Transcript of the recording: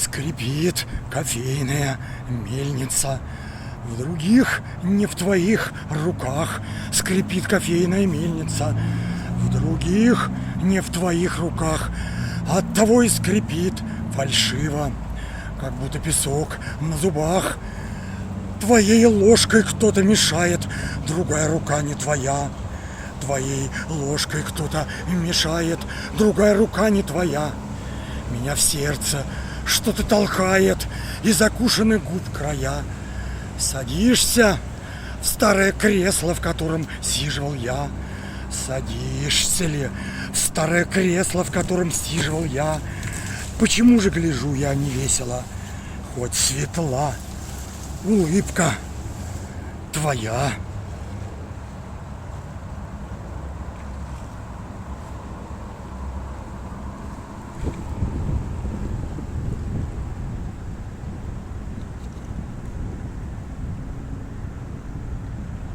Скрипит кофейная мельница. В других, не в твоих руках, скрипит кофейная мельница. В других, не в твоих руках, оттого и скрипит фальшиво, как будто песок на зубах. Твоей ложкой кто-то мешает, другая рука не твоя. Твоей ложкой кто-то мешает, другая рука не твоя. Меня в сердце что-то толкает, и закушены губ края. Садишься в старое кресло, в котором сиживал я. Садишься ли в старое кресло, в котором сиживал я? Почему же гляжу я невесело, хоть светла улыбка твоя?